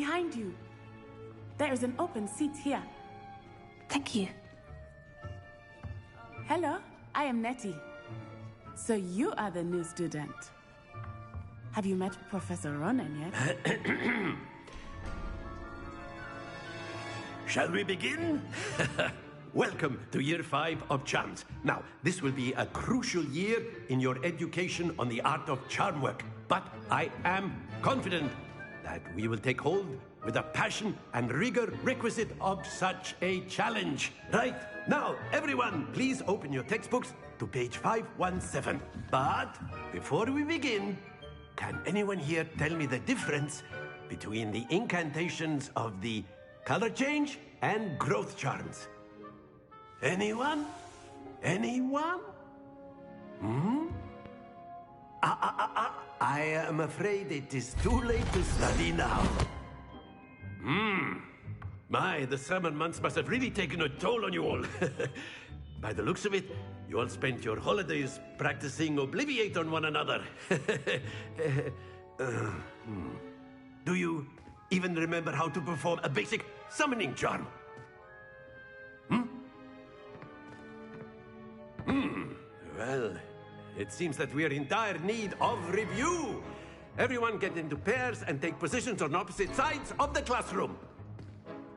behind you. There is an open seat here. Thank you. Hello, I am Nettie. So you are the new student. Have you met Professor Ronan yet? Shall we begin? Welcome to Year 5 of Charms. Now, this will be a crucial year in your education on the art of charm work. But I am confident that we will take hold with the passion and rigor requisite of such a challenge. Right, now, everyone, please open your textbooks to page 517. But before we begin, can anyone here tell me the difference between the incantations of the color change and growth charms? Anyone? Anyone? I am afraid it is too late to study now. My, the summer months must have really taken a toll on you all. By the looks of it, you all spent your holidays practicing Obliviate on one another. Do you even remember how to perform a basic summoning charm? Well, it seems that we are in dire need of review. Everyone get into pairs and take positions on opposite sides of the classroom.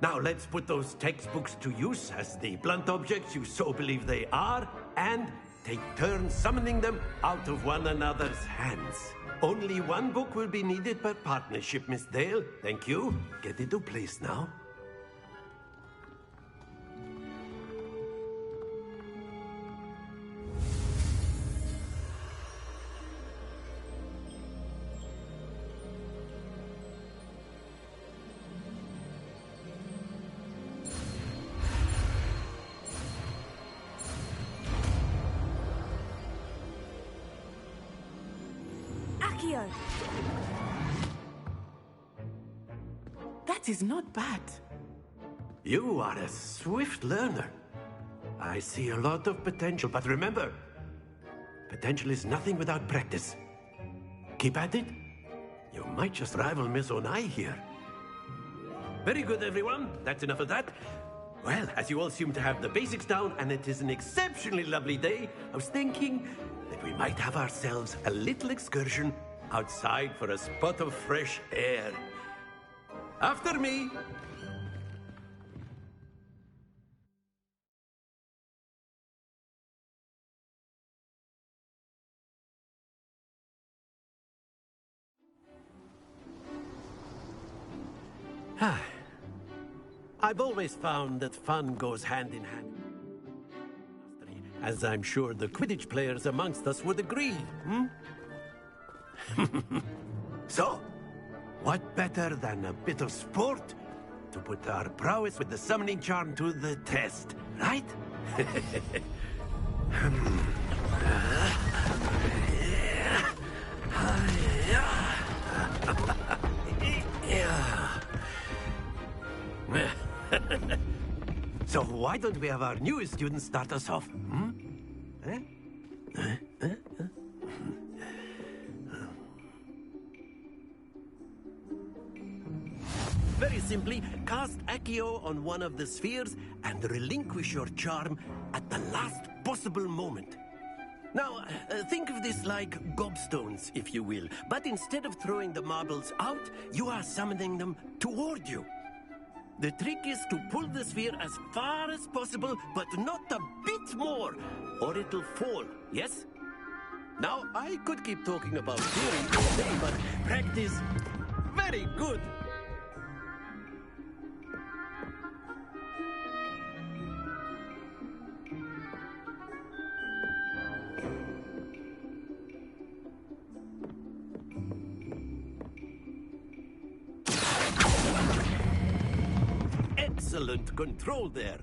Now let's put those textbooks to use as the blunt objects you so believe they are, and take turns summoning them out of one another's hands. Only one book will be needed per partnership, Miss Dale. Thank you. Get into place now. That is not bad. You are a swift learner. I see a lot of potential, but remember, potential is nothing without practice. Keep at it. You might just rival Miss Onai here. Very good, everyone. That's enough of that. Well, as you all seem to have the basics down, and it is an exceptionally lovely day, I was thinking that we might have ourselves a little excursion outside for a spot of fresh air. After me. I've always found that fun goes hand in hand, as I'm sure the Quidditch players amongst us would agree. So, what better than a bit of sport to put our prowess with the summoning charm to the test, right? So why don't we have our newest student start us off? Very simply, cast Accio on one of the spheres and relinquish your charm at the last possible moment. Now, think of this like gobstones, if you will. But instead of throwing the marbles out, you are summoning them toward you. The trick is to pull the sphere as far as possible, but not a bit more, or it'll fall, yes? Now, I could keep talking about theory all day, but practice, very good. Excellent control there.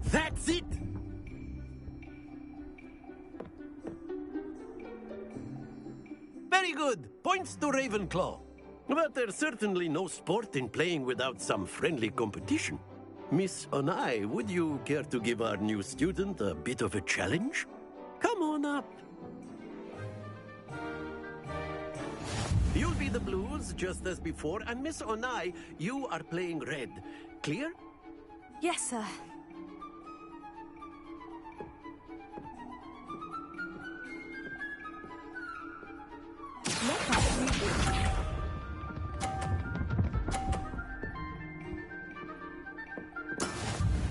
That's it! Very good. Points to Ravenclaw. But there's certainly no sport in playing without some friendly competition. Miss Onai, would you care to give our new student a bit of a challenge? Come on up. You'll be the blues, just as before, and Miss Onai, you are playing red. Clear? Yes, sir. Let us see this.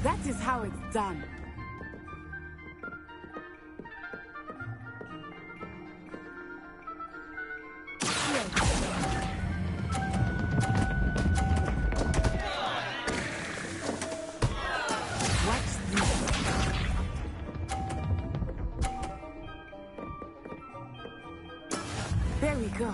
That is how it's done. Watch this. There we go.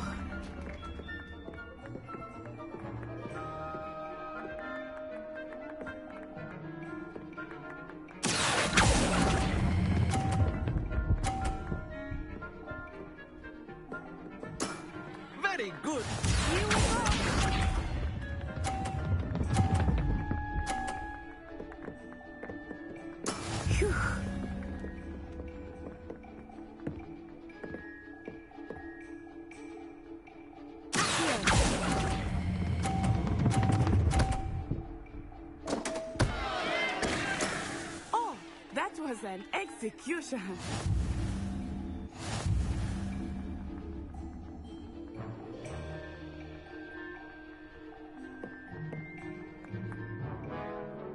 Very good. Here we go. Phew. Oh, that was an execution.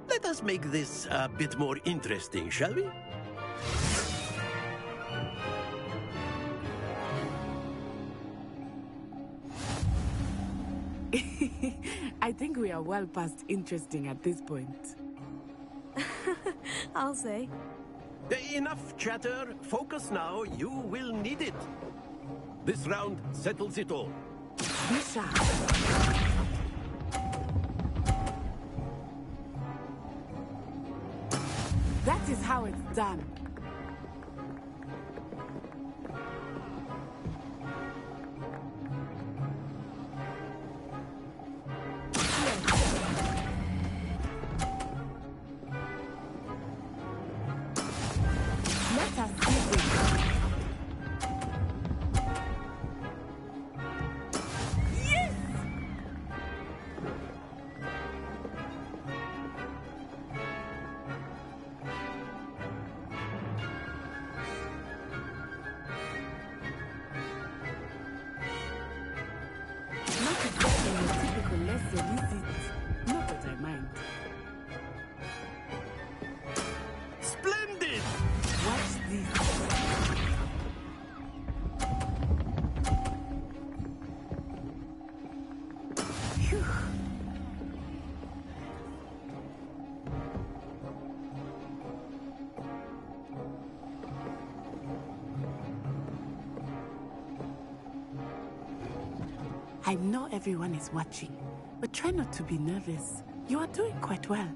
Let us make this a bit more interesting, shall we? I think we are well past interesting at this point. I'll say. Enough chatter. Focus now. You will need it. This round settles it all. Be sharp. That is how it's done. Let us see this. Yes! Not exactly your typical lesson, is it? Not that I mind. Splendid! Watch this. Phew. I know everyone is watching, but try not to be nervous. You are doing quite well.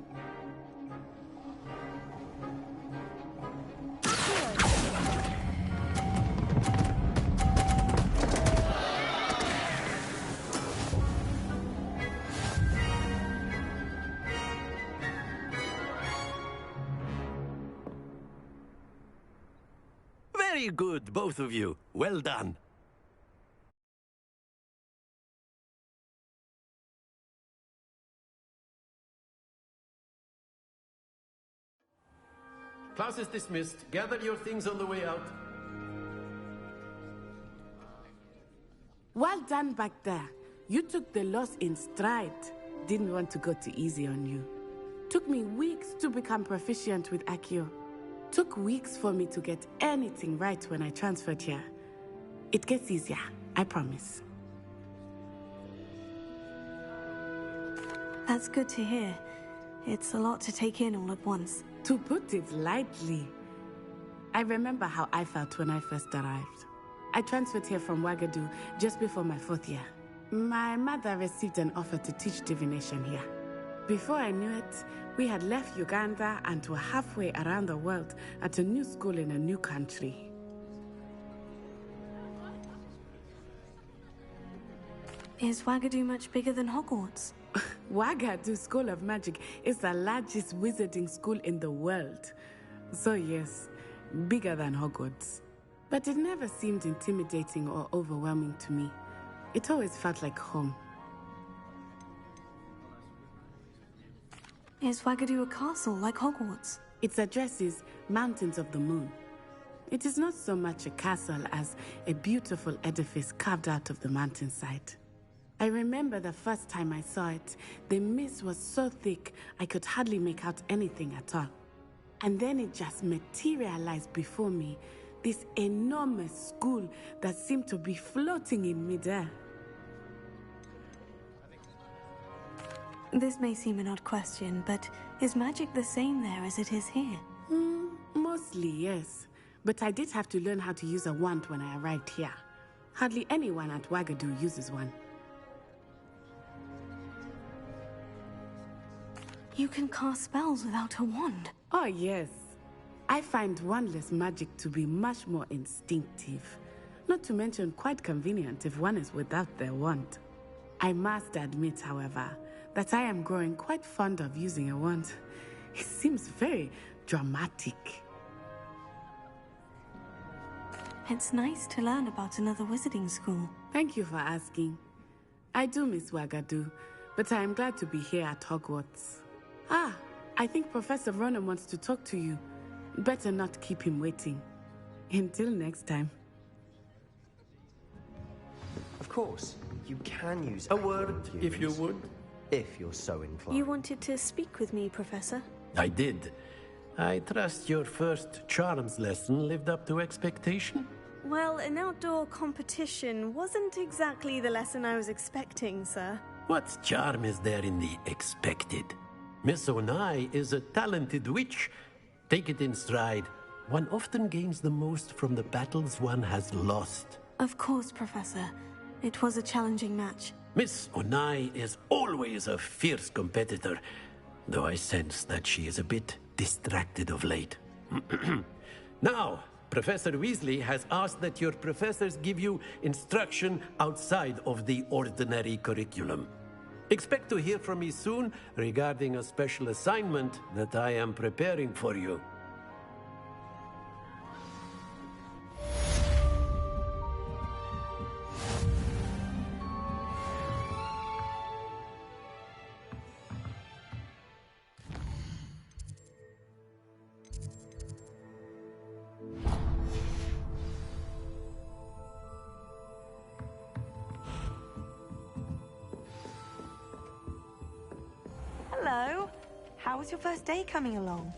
Very good, both of you. Well done. Class is dismissed. Gather your things on the way out. Well done back there. You took the loss in stride. Didn't want to go too easy on you. Took me weeks to become proficient with Accio. Took weeks for me to get anything right when I transferred here. It gets easier, I promise. That's good to hear. It's a lot to take in all at once. To put it lightly, I remember how I felt when I first arrived. I transferred here from Ouagadougou just before my 4th year. My mother received an offer to teach divination here. Before I knew it, we had left Uganda and were halfway around the world at a new school in a new country. Is Ouagadougou much bigger than Hogwarts? Wagadu School of Magic is the largest wizarding school in the world. So yes, bigger than Hogwarts. But it never seemed intimidating or overwhelming to me. It always felt like home. Is Wagadu a castle like Hogwarts? Its address is Mountains of the Moon. It is not so much a castle as a beautiful edifice carved out of the mountainside. I remember the first time I saw it, the mist was so thick I could hardly make out anything at all. And then it just materialized before me, this enormous school that seemed to be floating in midair. This may seem an odd question, but is magic the same there as it is here? Mostly, yes. But I did have to learn how to use a wand when I arrived here. Hardly anyone at Wagadu uses one. You can cast spells without a wand. Oh, yes. I find wandless magic to be much more instinctive. Not to mention quite convenient if one is without their wand. I must admit, however, that I am growing quite fond of using a wand. It seems very dramatic. It's nice to learn about another wizarding school. Thank you for asking. I do miss Wagadu, but I am glad to be here at Hogwarts. Ah, I think Professor Ronan wants to talk to you. Better not keep him waiting. Until next time. Of course, you can use A word, if you would. If you're so inclined. You wanted to speak with me, Professor? I did. I trust your first charms lesson lived up to expectation? Well, an outdoor competition wasn't exactly the lesson I was expecting, sir. What charm is there in the expected? Miss Onai is a talented witch. Take it in stride. One often gains the most from the battles one has lost. Of course, Professor. It was a challenging match. Miss Onai is always a fierce competitor, though I sense that she is a bit distracted of late. Now, Professor Weasley has asked that your professors give you instruction outside of the ordinary curriculum. Expect to hear from me soon regarding a special assignment that I am preparing for you. Hello. How was your first day coming along?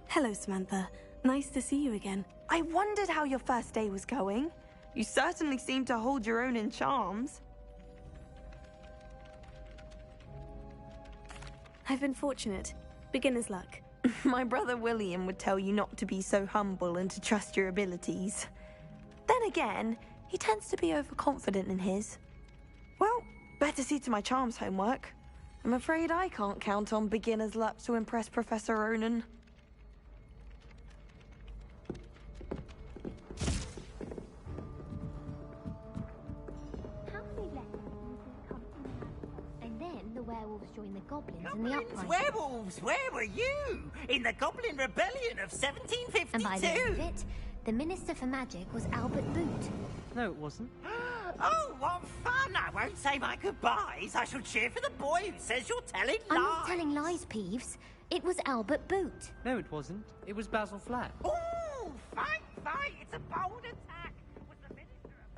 Hello, Samantha. Nice to see you again. I wondered how your first day was going. You certainly seem to hold your own in charms. I've been fortunate. Beginner's luck. My brother William would tell you not to be so humble and to trust your abilities. Then again, he tends to be overconfident in his. Well, better see to my charms homework. I'm afraid I can't count on beginner's luck to impress Professor Ronan. And then the werewolves joined the goblins in the Goblins, uprising. werewolves, where were you? In the Goblin Rebellion of 1752? And by the end of it, the Minister for Magic was Albert Boot. No, it wasn't. Oh, what fun! I won't say my goodbyes. I shall cheer for the boy who says you're telling lies. I'm not telling lies, Peeves. It was Albert Boot. No, it wasn't. It was Basil Flat. Ooh, fight, fight! It's a bold attack. Was the Minister a...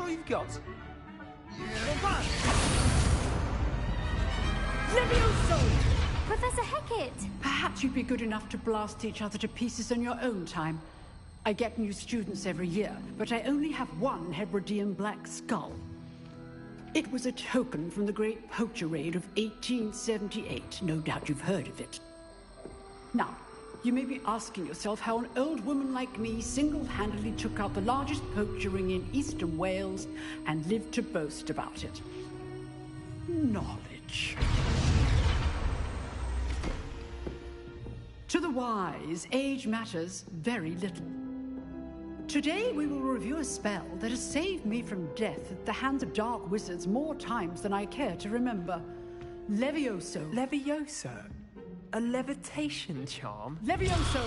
all you've got? Levioso! Professor Hecat! Perhaps you'd be good enough to blast each other to pieces in your own time. I get new students every year, but I only have one Hebridean black skull. It was a token from the Great Poacher Raid of 1878. No doubt you've heard of it. Now, you may be asking yourself how an old woman like me single-handedly took out the largest poacher ring in eastern Wales and lived to boast about it. Knowledge. To the wise, age matters very little. Today we will review a spell that has saved me from death at the hands of dark wizards more times than I care to remember. Levioso. Levioso? A levitation charm? Levioso!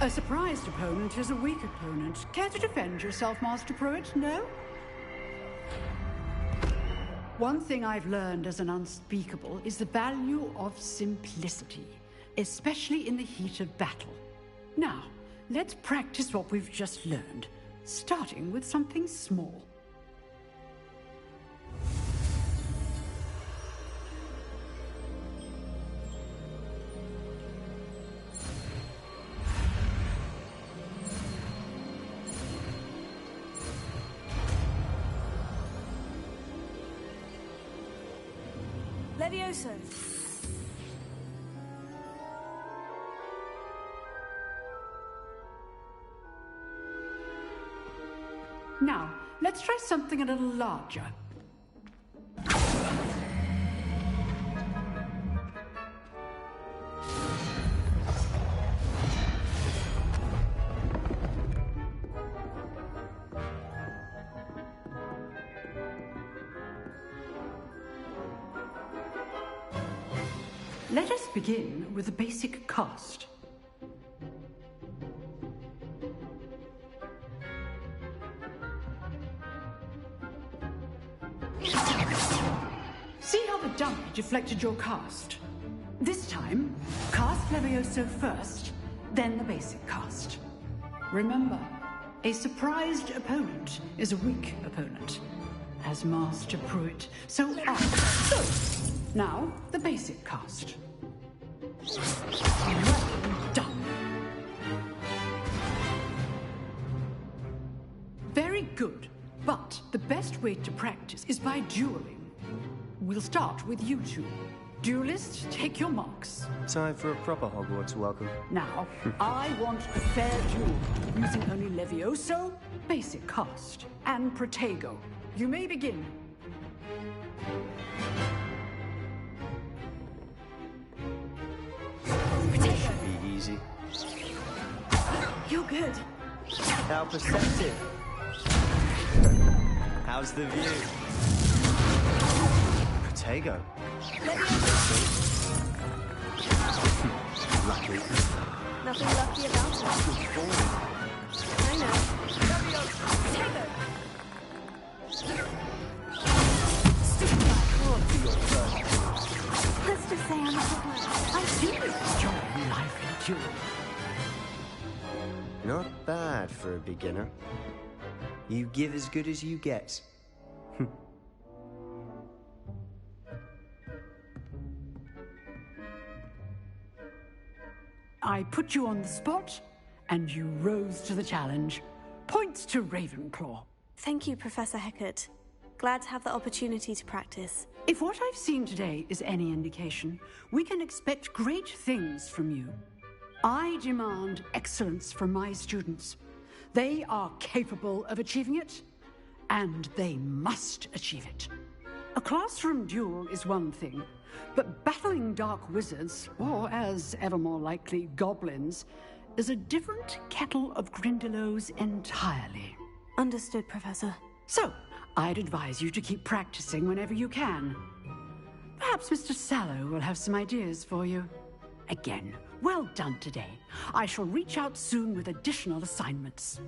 A surprised opponent is a weak opponent. Care to defend yourself, Master Pruitt? No? One thing I've learned as an unspeakable is the value of simplicity, especially in the heat of battle. Now, let's practice what we've just learned, starting with something small. Levioso. Now, let's try something a little larger. Let us begin with a basic cast. See how the dummy deflected your cast? This time, cast Levioso first, then the basic cast. Remember, a surprised opponent is a weak opponent, as Master Pruitt so So, now the basic cast. Well done. Very good, but the best way to practice is by dueling. We'll start with you two. Duelists, take your marks. Time for a proper Hogwarts welcome. Now, I want a fair duel, using only Levioso, basic cast, and Protego. You may begin. This should be easy. You're good. How perceptive. How's the view? Protego. Lucky. Nothing lucky about it. Good form. I know. Protego. Let's just say I'm not glad. I do enjoy lively duel. Not bad for a beginner. You give as good as you get. I put you on the spot, and you rose to the challenge. Points to Ravenclaw. Thank you, Professor Hecat. Glad to have the opportunity to practice. If what I've seen today is any indication, we can expect great things from you. I demand excellence from my students. They are capable of achieving it, and they must achieve it. A classroom duel is one thing, but battling dark wizards, or as ever more likely, goblins, is a different kettle of Grindylows entirely. Understood, Professor. So, I'd advise you to keep practicing whenever you can. Perhaps Mr. Sallow will have some ideas for you. Again, well done today. I shall reach out soon with additional assignments.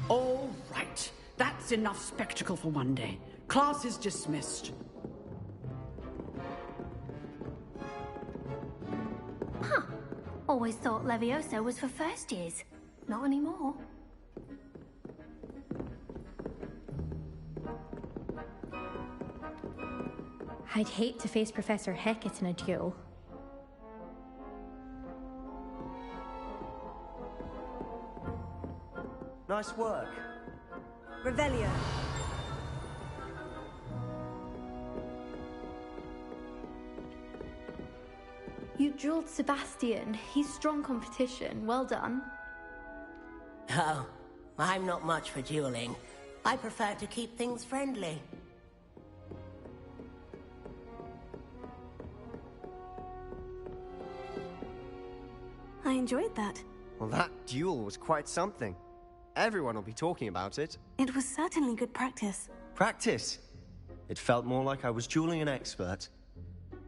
All right. That's enough spectacle for one day. Class is dismissed. Always thought Levioso was for first years. Not anymore. I'd hate to face Professor Hecat in a duel. Nice work. Revelio. You dueled Sebastian. He's strong competition. Well done. Oh, I'm not much for dueling. I prefer to keep things friendly. I enjoyed that. Well, that duel was quite something. Everyone will be talking about it. It was certainly good practice. Practice? It felt more like I was dueling an expert.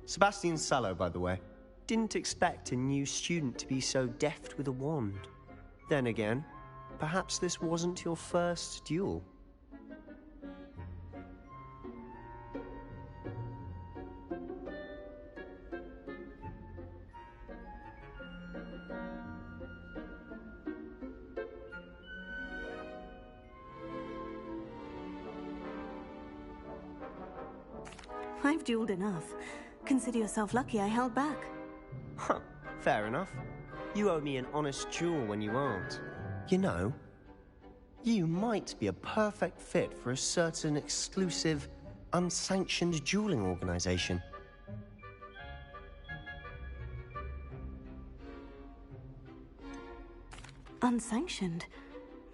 Sebastian Sallow, by the way. Didn't expect a new student to be so deft with a wand. Then again, perhaps this wasn't your first duel. I've dueled enough. Consider yourself lucky I held back. Huh, fair enough. You owe me an honest duel when you aren't. You know, you might be a perfect fit for a certain exclusive, unsanctioned dueling organization. Unsanctioned?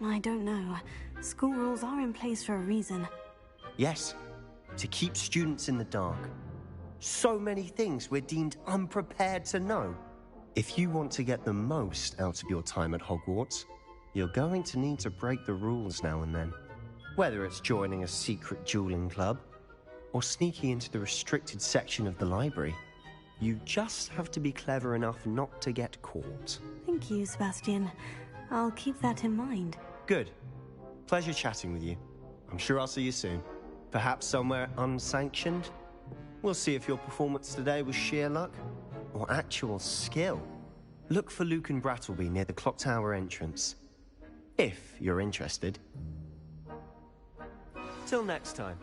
I don't know. School rules are in place for a reason. Yes, to keep students in the dark. So many things we're deemed unprepared to know. If you want to get the most out of your time at Hogwarts, you're going to need to break the rules now and then. Whether it's joining a secret dueling club, or sneaking into the restricted section of the library, you just have to be clever enough not to get caught. Thank you, Sebastian. I'll keep that in mind. Good. Pleasure chatting with you. I'm sure I'll see you soon. Perhaps somewhere unsanctioned? We'll see if your performance today was sheer luck or actual skill. Look for Luke and Brattleby near the clock tower entrance, if you're interested. Till next time.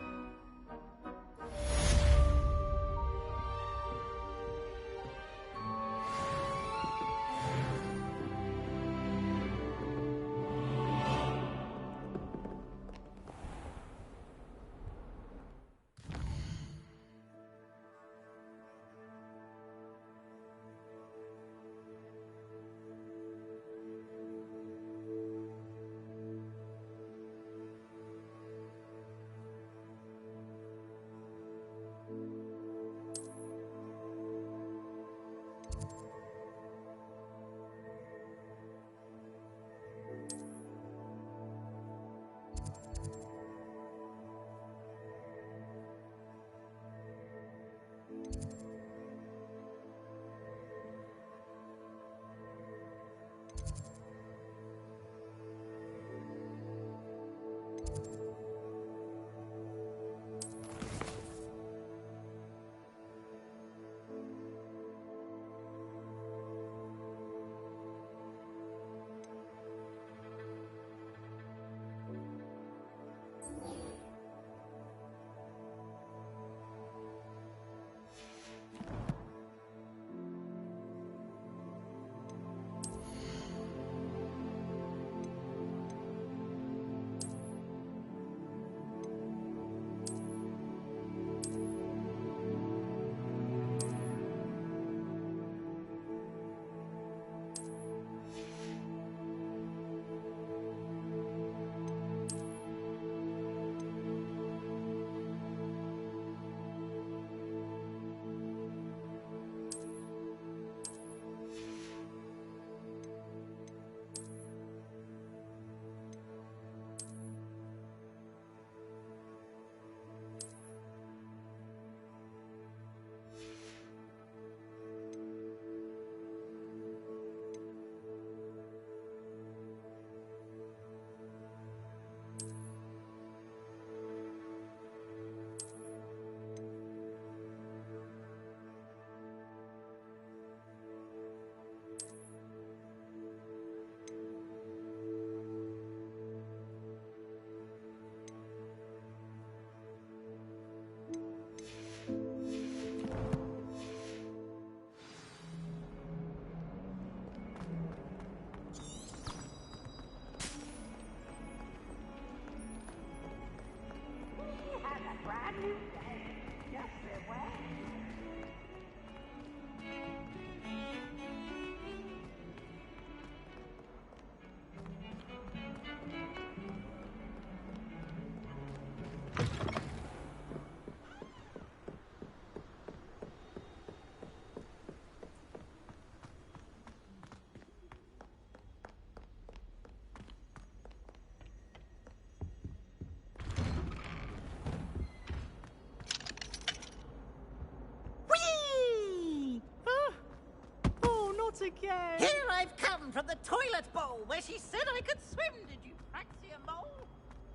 again. Here I've come from the toilet bowl where she said I could swim. Did you fancy a mole?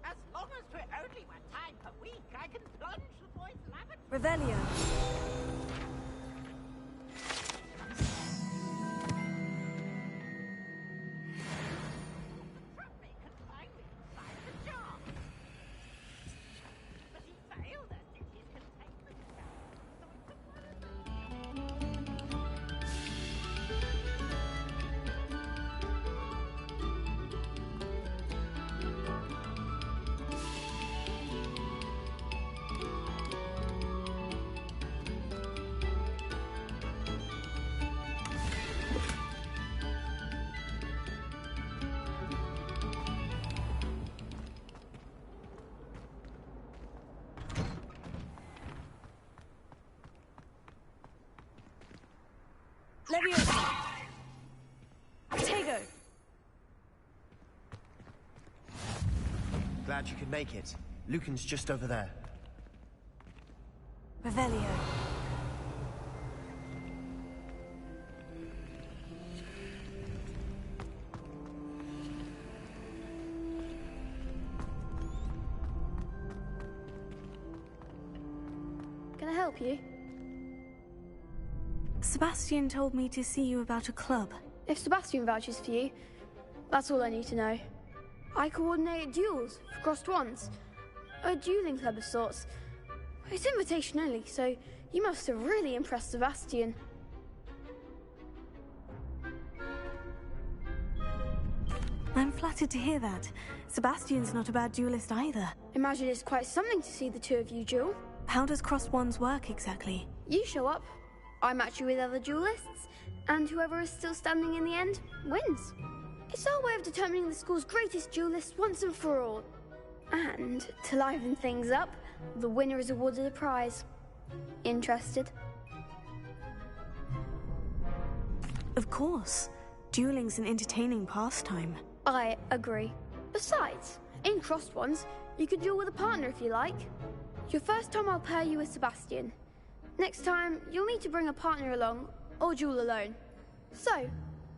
As long as 'twere only one time per week, I can plunge the boy's lavatory. Revelio. Leviosa! Tego! Glad you could make it. Lucan's just over there. Revelio. Can I help you? Sebastian told me to see you about a club. If Sebastian vouches for you, that's all I need to know. I coordinate duels for crossed wands. A dueling club of sorts. It's invitation only, so you must have really impressed Sebastian. I'm flattered to hear that. Sebastian's not a bad duelist either. Imagine it's quite something to see the two of you duel. How does crossed wands work exactly? You show up, I match you with other duelists, and whoever is still standing in the end wins. It's our way of determining the school's greatest duelist once and for all. And to liven things up, the winner is awarded a prize. Interested? Of course. Dueling's an entertaining pastime. I agree. Besides, in crossed ones, you can duel with a partner if you like. Your first time I'll pair you with Sebastian. Next time, you'll need to bring a partner along, or duel alone. So,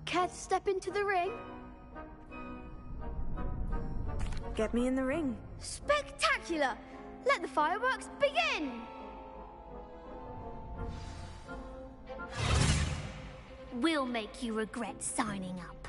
care to step into the ring? Get me in the ring. Spectacular! Let the fireworks begin! We'll make you regret signing up.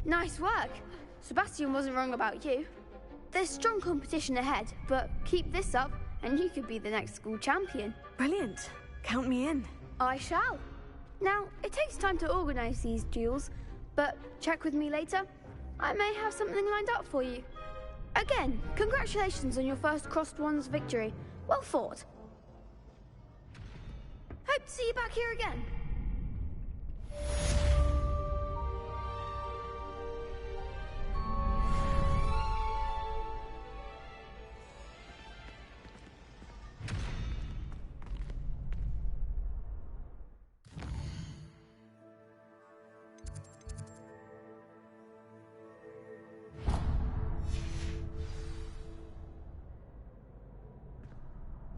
Nice work. Sebastian wasn't wrong about you. There's strong competition ahead, but keep this up and you could be the next school champion. Brilliant. Count me in. I shall. Now, it takes time to organise these duels, but check with me later. I may have something lined up for you. Again, congratulations on your first Crossed Wands victory. Well fought. Hope to see you back here again.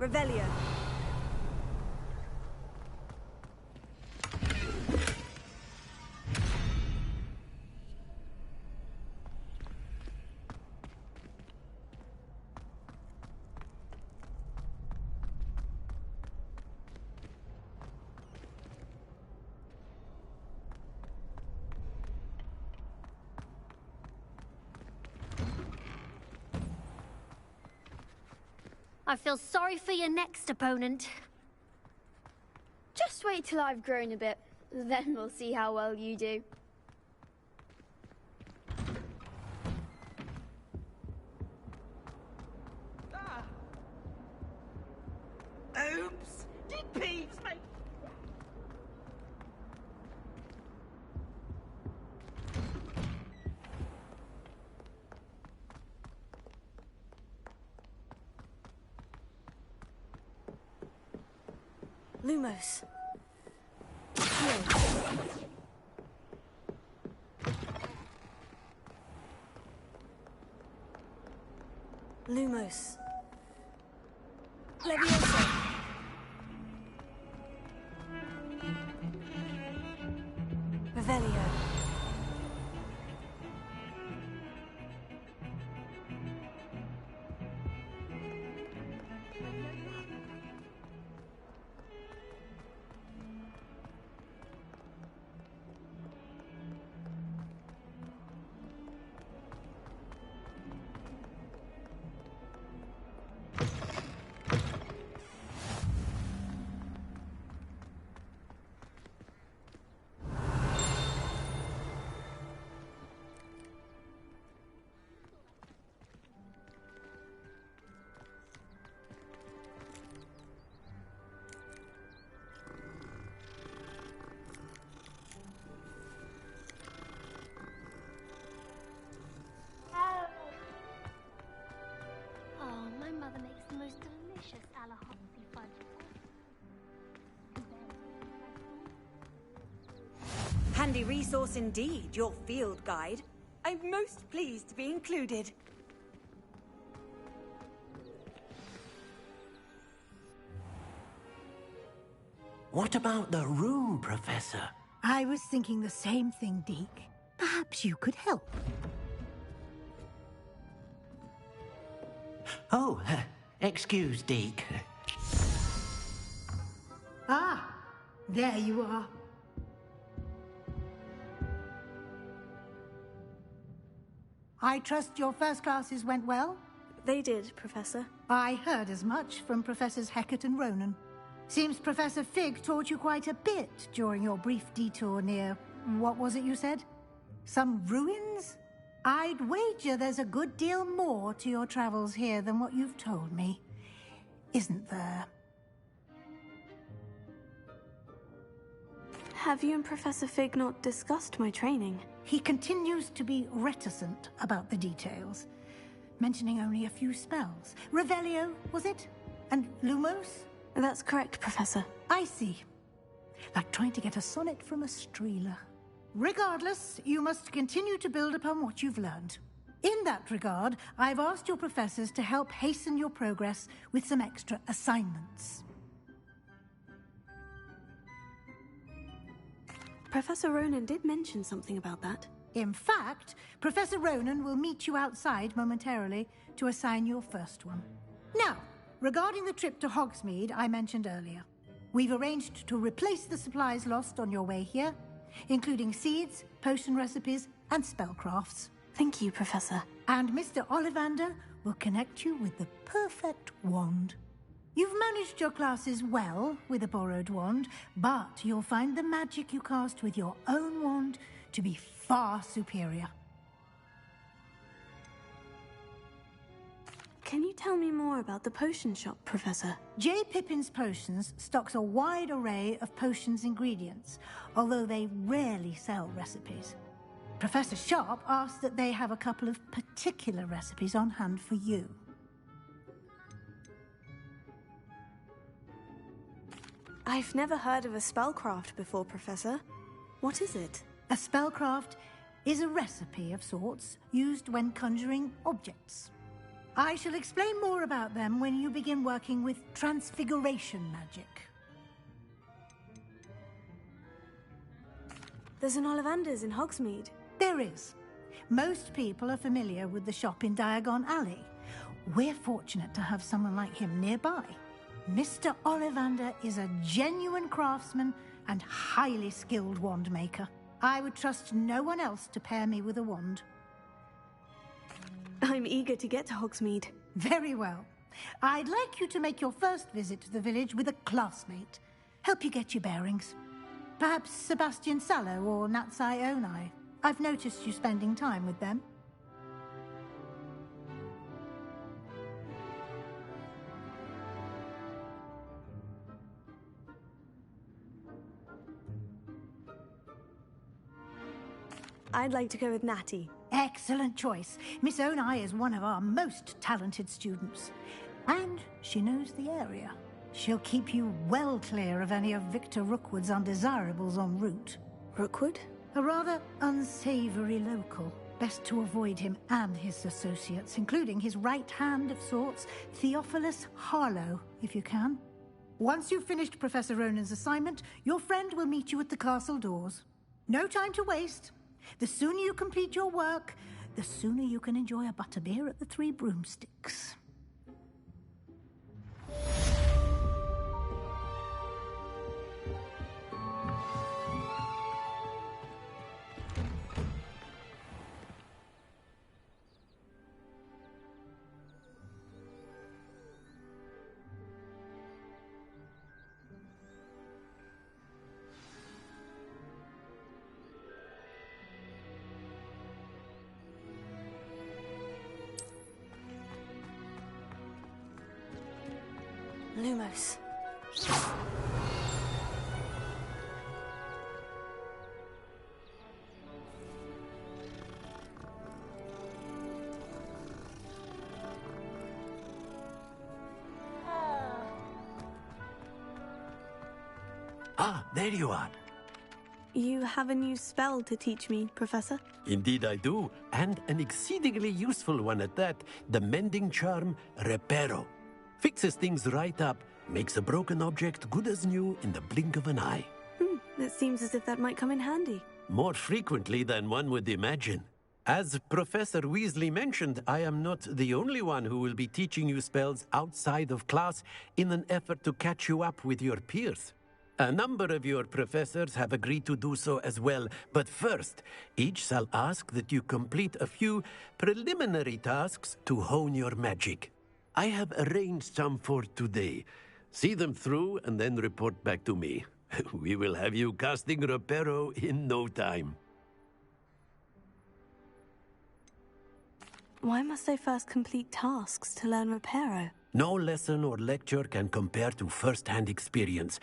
Revelio. I feel sorry for your next opponent. Just wait till I've grown a bit. Then we'll see how well you do. Oops! Did Peeves make... Lumos. Lumos. Leviosa. Revelio. Oh, my mother makes the most delicious Alahopsy fudge. Handy resource indeed, your field guide. I'm most pleased to be included. What about the room, Professor? I was thinking the same thing, Deke. Perhaps you could help. Oh, excuse, Deke. Ah, there you are. I trust your first classes went well? They did, Professor. I heard as much from Professors Hecat and Ronan. Seems Professor Fig taught you quite a bit during your brief detour near... what was it you said? Some ruins? I'd wager there's a good deal more to your travels here than what you've told me. Isn't there? Have you and Professor Fig not discussed my training? He continues to be reticent about the details, mentioning only a few spells. Revelio, was it? And Lumos? That's correct, Professor. I see. Like trying to get a sonnet from a streeler. Regardless, you must continue to build upon what you've learned. In that regard, I've asked your professors to help hasten your progress with some extra assignments. Professor Ronan did mention something about that. In fact, Professor Ronan will meet you outside momentarily to assign your first one. Now, regarding the trip to Hogsmeade I mentioned earlier, we've arranged to replace the supplies lost on your way here, including seeds, potion recipes, and spellcrafts. Thank you, Professor. And Mr. Ollivander will connect you with the perfect wand. You've managed your classes well with a borrowed wand, but you'll find the magic you cast with your own wand to be far superior. Can you tell me more about the potion shop, Professor? J. Pippin's Potions stocks a wide array of potions ingredients, although they rarely sell recipes. Professor Sharp asked that they have a couple of particular recipes on hand for you. I've never heard of a spellcraft before, Professor. What is it? A spellcraft is a recipe of sorts used when conjuring objects. I shall explain more about them when you begin working with transfiguration magic. There's an Ollivander's in Hogsmeade. There is. Most people are familiar with the shop in Diagon Alley. We're fortunate to have someone like him nearby. Mr. Ollivander is a genuine craftsman and highly skilled wand maker. I would trust no one else to pair me with a wand. I'm eager to get to Hogsmeade. Very well. I'd like you to make your first visit to the village with a classmate. Help you get your bearings. Perhaps Sebastian Sallow or Natsai Onai. I've noticed you spending time with them. I'd like to go with Natty. Excellent choice. Miss Onai is one of our most talented students. And she knows the area. She'll keep you well clear of any of Victor Rookwood's undesirables en route. Rookwood? A rather unsavory local. Best to avoid him and his associates, including his right hand of sorts, Theophilus Harlow, if you can. Once you've finished Professor Ronan's assignment, your friend will meet you at the castle doors. No time to waste. The sooner you complete your work, the sooner you can enjoy a butterbeer at the Three Broomsticks. Lumos. Ah, there you are. You have a new spell to teach me, Professor? Indeed I do, and an exceedingly useful one at that. The mending charm, Reparo. Fixes things right up, makes a broken object good as new in the blink of an eye. It seems as if that might come in handy. More frequently than one would imagine. As Professor Weasley mentioned, I am not the only one who will be teaching you spells outside of class in an effort to catch you up with your peers. A number of your professors have agreed to do so as well, but first, each shall ask that you complete a few preliminary tasks to hone your magic. I have arranged some for today. See them through and then report back to me. We will have you casting Reparo in no time. Why must I first complete tasks to learn Reparo? No lesson or lecture can compare to first-hand experience,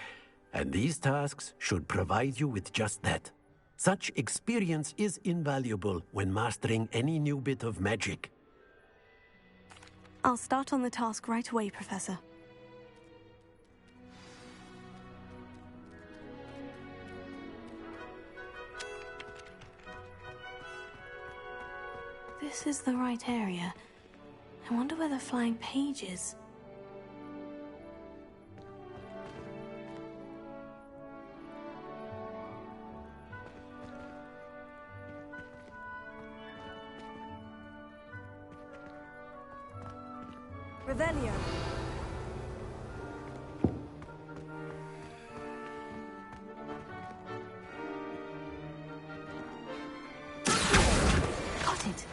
and these tasks should provide you with just that. Such experience is invaluable when mastering any new bit of magic. I'll start on the task right away, Professor. This is the right area. I wonder where the flying page is. Revelio. Got it.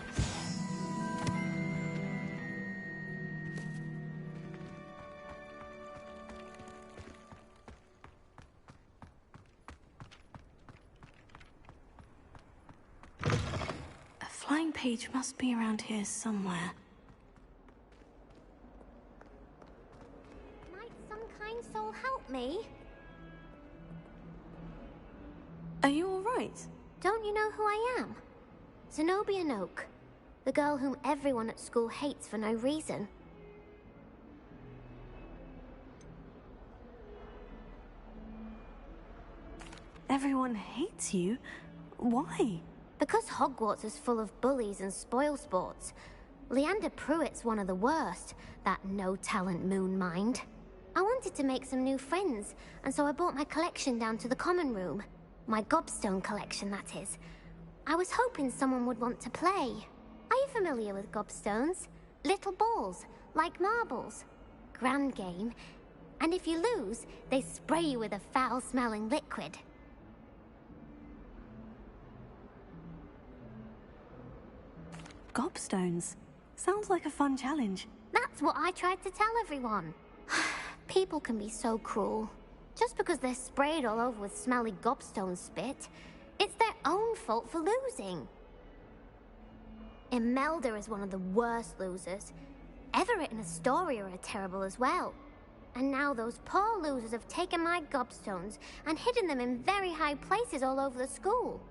A flying page must be around here somewhere. Soul help me? Are you all right? Don't you know who I am? Zenobia Noak, the girl whom everyone at school hates for no reason. Everyone hates you? Why? Because Hogwarts is full of bullies and spoilsports. Leander Pruitt's one of the worst, that no-talent moon mind. I wanted to make some new friends, and so I brought my collection down to the common room. My gobstone collection, that is. I was hoping someone would want to play. Are you familiar with gobstones? Little balls, like marbles. Grand game. And if you lose, they spray you with a foul-smelling liquid. Gobstones. Sounds like a fun challenge. That's what I tried to tell everyone. People can be so cruel. Just because they're sprayed all over with smelly gobstone spit, it's their own fault for losing. Imelda is one of the worst losers. Everett and Astoria are terrible as well. And now those poor losers have taken my gobstones and hidden them in very high places all over the school.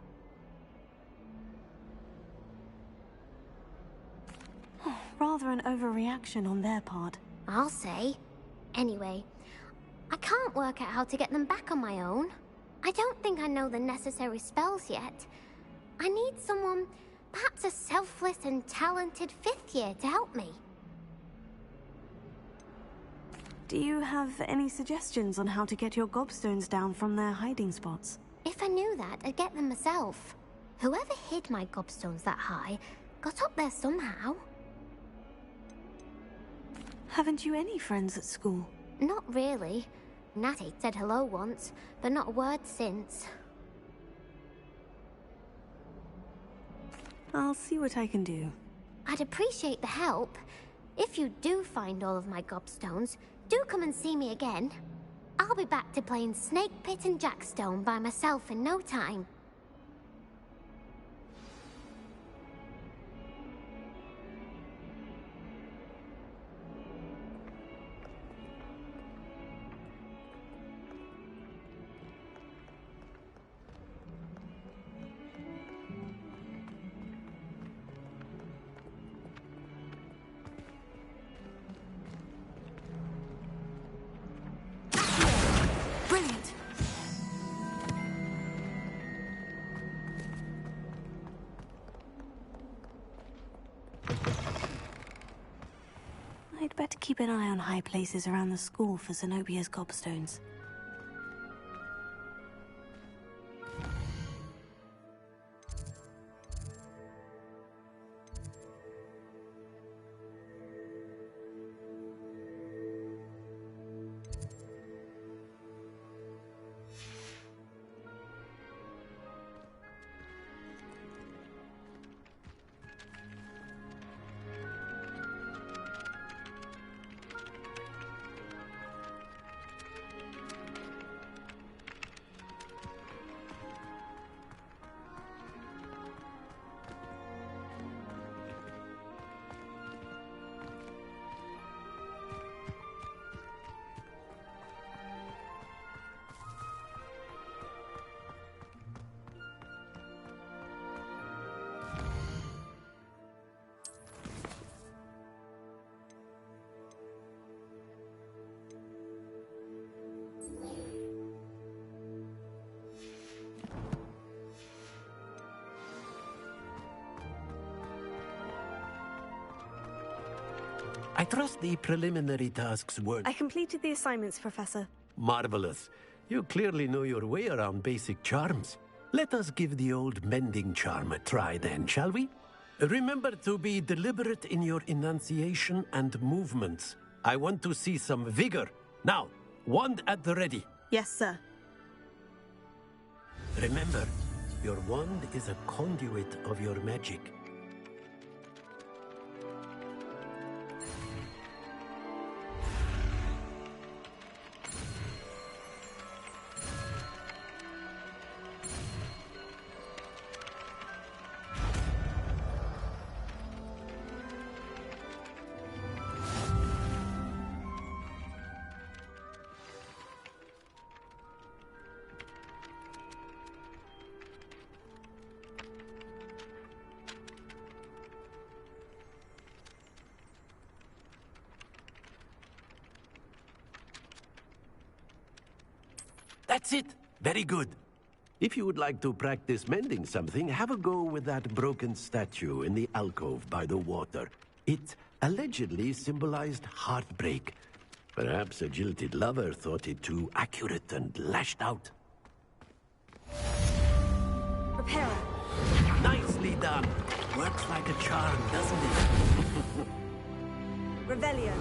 Rather an overreaction on their part. I'll say. Anyway, I can't work out how to get them back on my own. I don't think I know the necessary spells yet. I need someone, perhaps a selfless and talented 5th year to help me. Do you have any suggestions on how to get your gobstones down from their hiding spots? If I knew that, I'd get them myself. Whoever hid my gobstones that high got up there somehow. Haven't you any friends at school? Not really. Natty said hello once, but not a word since. I'll see what I can do. I'd appreciate the help. If you do find all of my gobstones, do come and see me again. I'll be back to playing Snake Pit and Jackstone by myself in no time. Brilliant! I'd better keep an eye on high places around the school for Zenobia's gobstones. I trust the preliminary tasks were... I completed the assignments, Professor. Marvelous. You clearly know your way around basic charms. Let us give the old mending charm a try then, shall we? Remember to be deliberate in your enunciation and movements. I want to see some vigor. Now, wand at the ready. Yes, sir. Remember, your wand is a conduit of your magic. That's it. Very good. If you would like to practice mending something, have a go with that broken statue in the alcove by the water. It allegedly symbolized heartbreak. Perhaps a jilted lover thought it too accurate and lashed out. Reparo. Nicely done. Works like a charm, doesn't it? Revelio.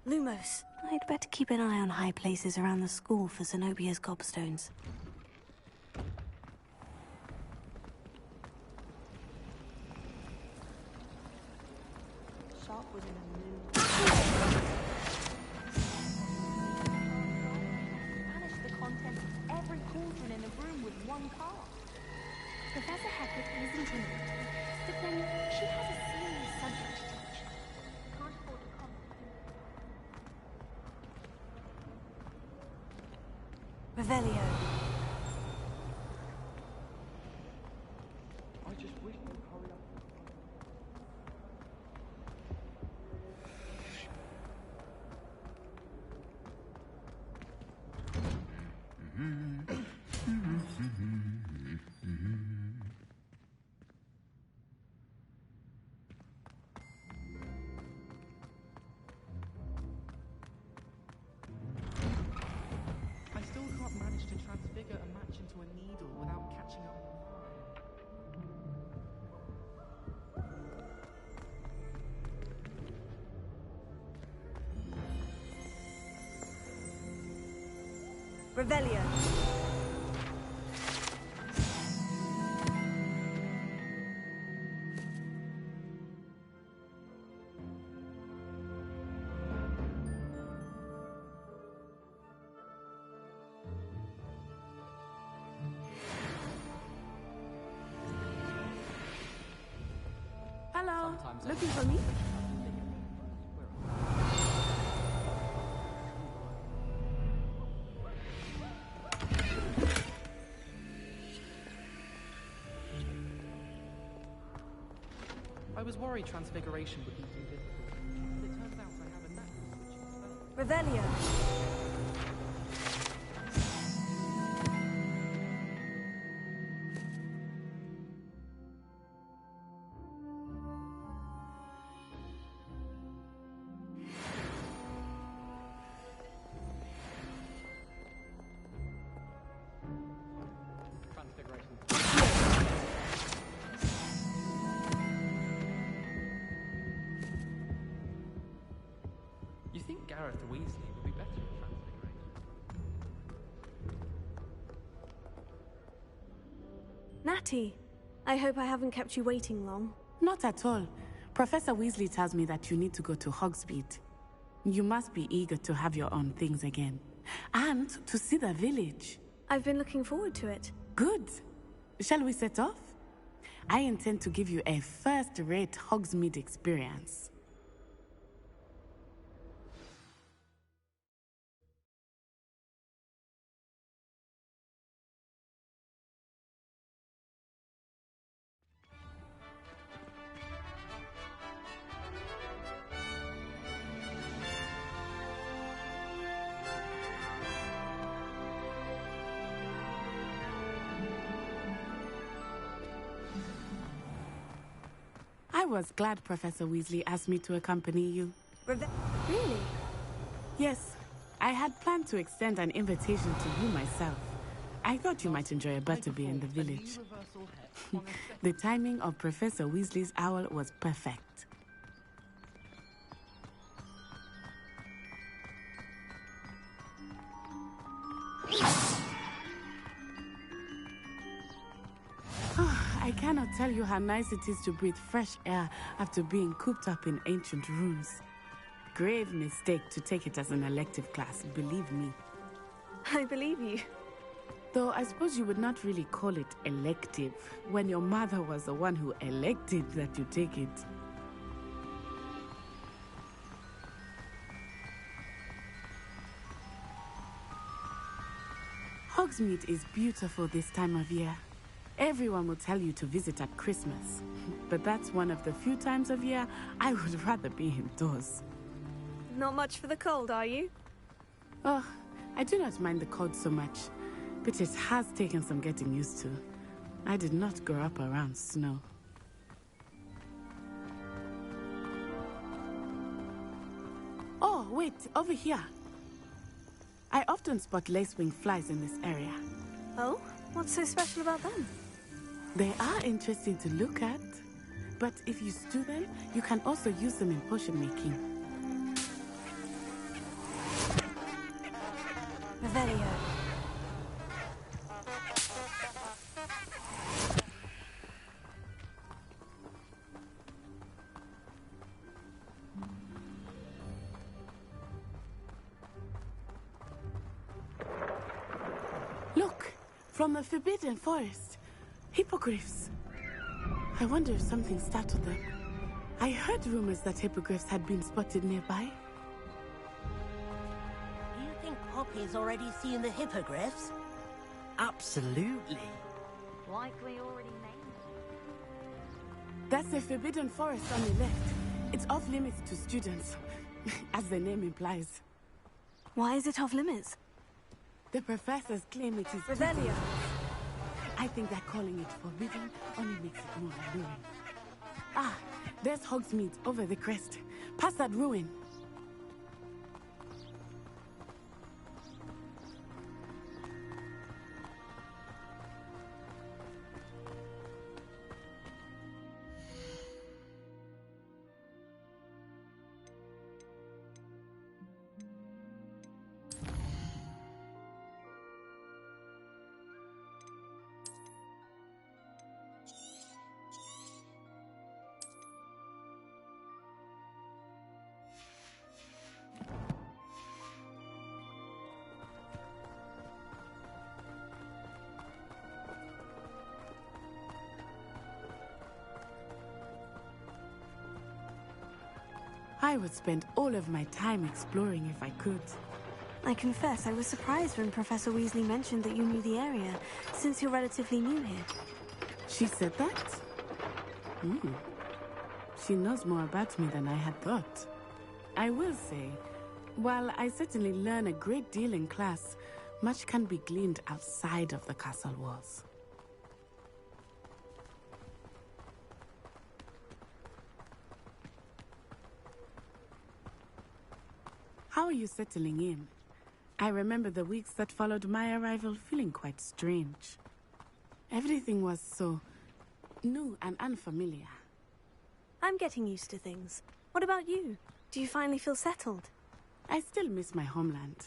Lumos, I'd better keep an eye on high places around the school for Zenobia's gobstones. Sharp was in a mood. Banish the contents of every cauldron in the room with one cast. Professor Hecat is intimidating, but then she has a serious subject to teach. Can't afford to come. Revelio. I just wish they'd hurry up. I still can't manage to transfigure a match into a needle without catching up on Revelio. Hello. Looking for me? I was worried transfiguration would be too difficult. But it turns out I have a knack for switching spells. Revelio. You think Gareth Weasley would be better at transfiguration? Natty, I hope I haven't kept you waiting long. Not at all. Professor Weasley tells me that you need to go to Hogsmeade. You must be eager to have your own things again. And to see the village. I've been looking forward to it. Good. Shall we set off? I intend to give you a first-rate Hogsmeade experience. I was glad Professor Weasley asked me to accompany you. Really? Yes. I had planned to extend an invitation to you myself. I thought you might enjoy a butterbeer in the village. Reversal hex. The timing of Professor Weasley's owl was perfect. I cannot tell you how nice it is to breathe fresh air after being cooped up in ancient rooms. Grave mistake to take it as an elective class, believe me. I believe you. Though I suppose you would not really call it elective when your mother was the one who elected that you take it. Hogsmeade is beautiful this time of year. Everyone will tell you to visit at Christmas, but that's one of the few times of year I would rather be indoors. Not much for the cold, are you? Oh, I do not mind the cold so much, but it has taken some getting used to. I did not grow up around snow. Oh, wait, over here. I often spot lacewing flies in this area. Oh? What's so special about them? They are interesting to look at, but if you stew them, you can also use them in potion making. Revelio. Look, from the Forbidden Forest. Hippogriffs. I wonder if something startled them. I heard rumors that hippogriffs had been spotted nearby. Do you think Poppy's already seen the hippogriffs? Absolutely. Likely already named. That's the Forbidden Forest on the left. It's off limits to students, as the name implies. Why is it off limits? The professors claim it is Revelio. I think that calling it forbidden only makes it more alluring. Ah, there's Hogsmeade over the crest. Past that ruin. I would spend all of my time exploring if I could. I confess I was surprised when Professor Weasley mentioned that you knew the area, since you're relatively new here. She said that? She knows more about me than I had thought. I will say, while I certainly learn a great deal in class, much can be gleaned outside of the castle walls. How are you settling in? I remember the weeks that followed my arrival feeling quite strange. Everything was so new and unfamiliar. I'm getting used to things. What about you? Do you finally feel settled? I still miss my homeland,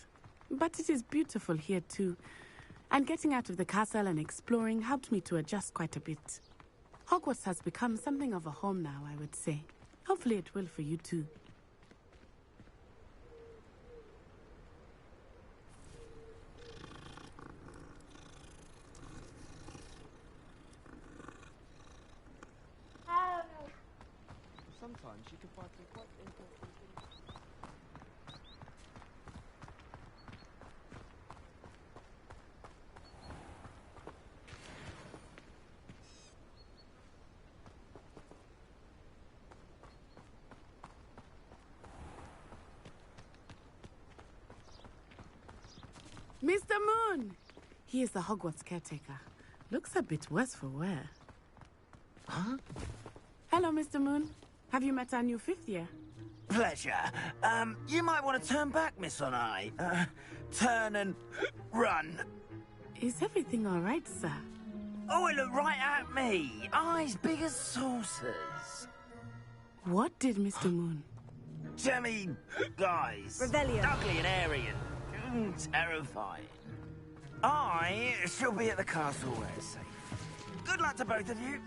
but it is beautiful here too. And getting out of the castle and exploring helped me to adjust quite a bit. Hogwarts has become something of a home now, I would say. Hopefully it will for you too. Sometimes you can find some quite interesting things. Mr. Moon! He is the Hogwarts caretaker. Looks a bit worse for wear. Huh? Hello, Mr. Moon. Have you met our new fifth year? Pleasure. You might want to turn back, Miss Onai. Turn and run. Is everything all right, sir? Oh, it looked right at me. Eyes big as saucers. What did Mr. Moon? Jemmy, guys. Revelio. Ugly and airy and terrifying. I shall be at the castle where it's safe. Good luck to both of you.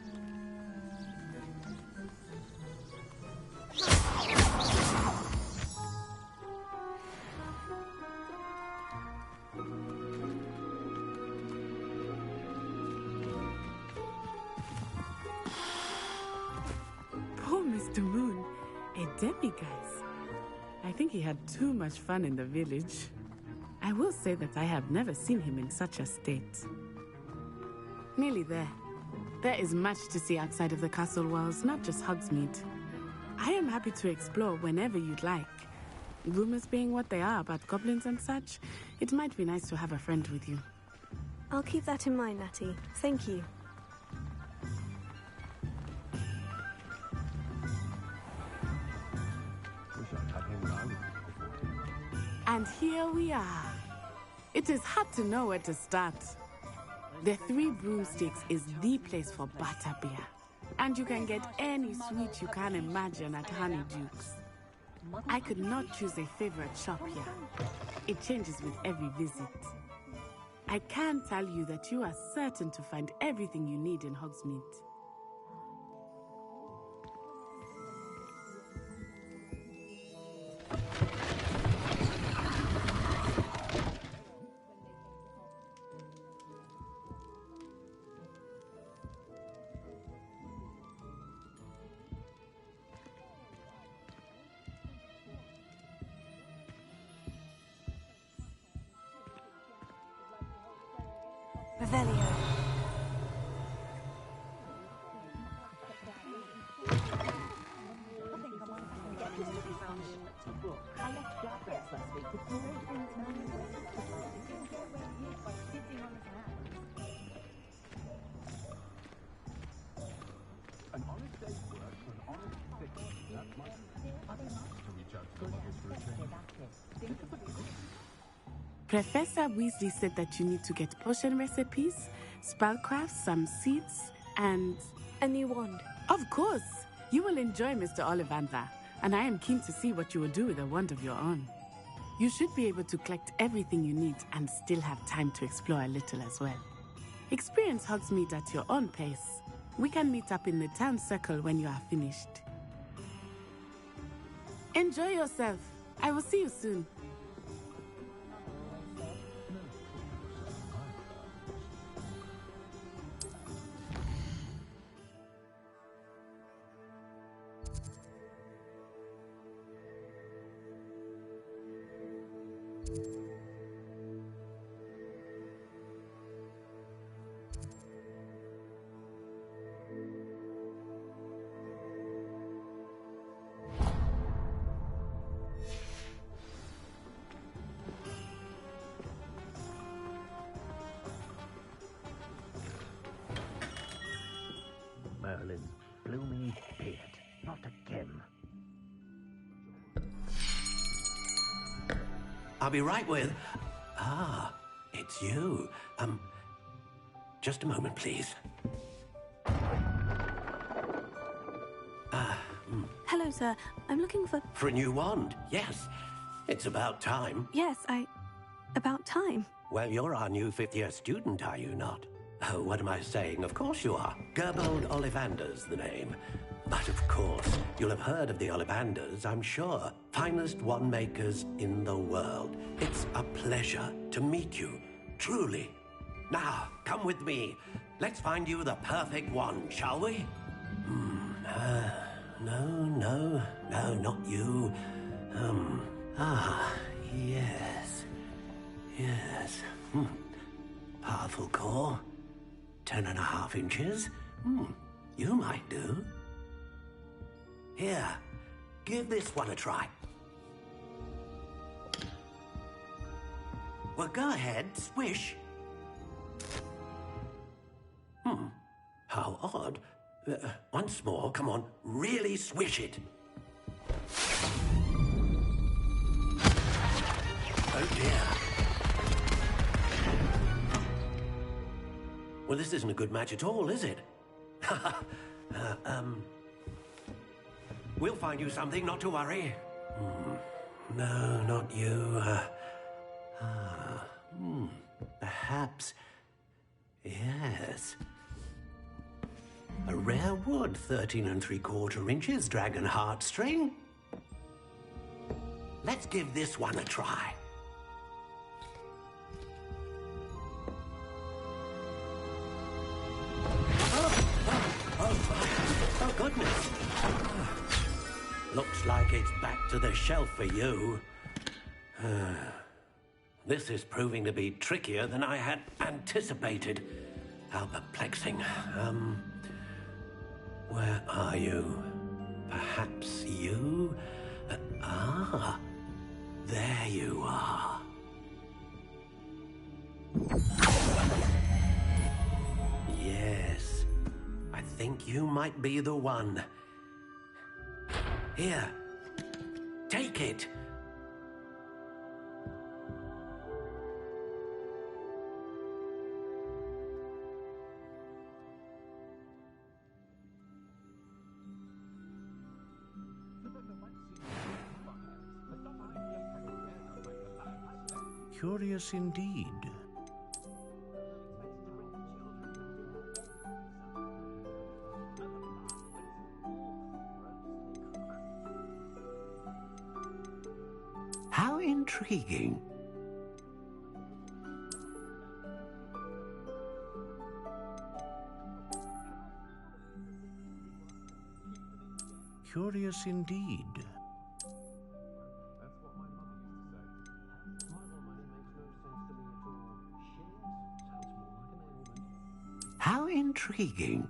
Poor Mr. Moon, a demiguise. I think he had too much fun in the village. I will say that I have never seen him in such a state. Nearly there. There is much to see outside of the castle walls, not just Hogsmeade. I am happy to explore whenever you'd like. Rumors being what they are about goblins and such, it might be nice to have a friend with you. I'll keep that in mind, Natty. Thank you. And here we are. It is hard to know where to start. The Three Broomsticks is the place for butterbeer. And you can get any sweet you can imagine at Honeyduke's. I could not choose a favorite shop here. It changes with every visit. I can tell you that you are certain to find everything you need in Hogsmeade. Revelio. Professor Weasley said that you need to get potion recipes, spellcrafts, some seeds, and... a new wand. Of course! You will enjoy Mr. Ollivander, and I am keen to see what you will do with a wand of your own. You should be able to collect everything you need and still have time to explore a little as well. Experience Hogsmeade at your own pace. We can meet up in the town circle when you are finished. Enjoy yourself. I will see you soon. Merlin, blooming beard, not again. I'll be right with... Ah, it's you. Just a moment, please. Hello, sir. I'm looking for... For a new wand, yes. It's about time. Yes, about time. Well, you're our new fifth-year student, are you not? Oh, what am I saying? Of course you are. Gerbold Ollivander's the name. But of course, you'll have heard of the Ollivanders, I'm sure. Finest wand makers in the world. It's a pleasure to meet you, truly. Now, come with me. Let's find you the perfect wand, shall we? No, not you. Yes. Powerful core. 10.5 inches. You might do. Here, give this one a try. Well, go ahead, swish. How odd. Once more, come on, really swish it. Oh dear. Well, this isn't a good match at all, is it? We'll find you something, not to worry. No, not you. Perhaps... Yes. A rare wood, 13 3/4 inches, dragon heartstring. Let's give this one a try. Oh, goodness. Looks like it's back to the shelf for you. This is proving to be trickier than I had anticipated. How perplexing. Where are you? Perhaps you? There you are. Yes, I think you might be the one. Here, take it. Curious indeed. How intriguing. Curious indeed. How intriguing.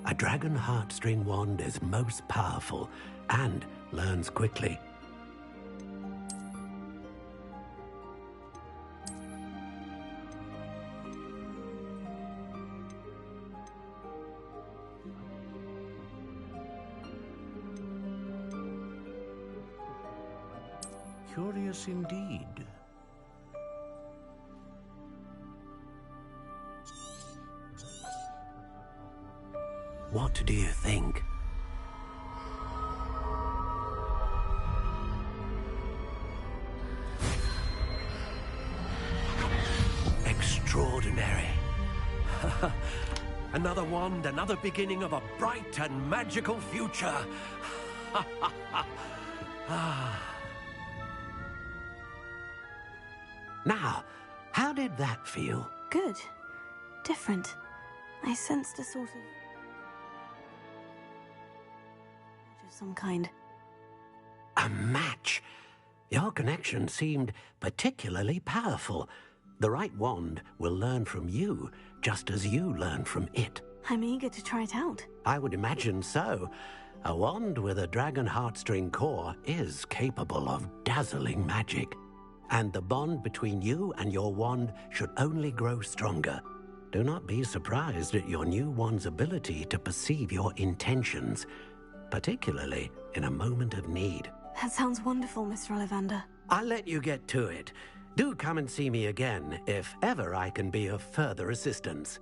A dragon heartstring wand is most powerful and learns quickly. Curious indeed. What do you think? Extraordinary. Another wand, another beginning of a bright and magical future. Now, how did that feel? Good. Different. I sensed a sort of some kind. A match? Your connection seemed particularly powerful. The right wand will learn from you, just as you learn from it. I'm eager to try it out. I would imagine so. A wand with a dragon heartstring core is capable of dazzling magic. And the bond between you and your wand should only grow stronger. Do not be surprised at your new wand's ability to perceive your intentions, particularly in a moment of need. That sounds wonderful, Mr. Ollivander. I'll let you get to it. Do come and see me again if ever I can be of further assistance.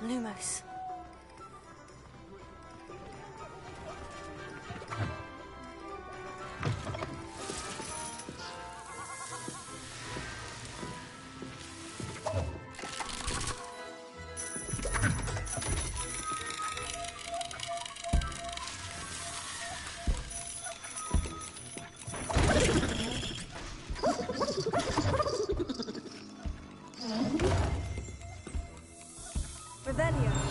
Lumos. Revelio.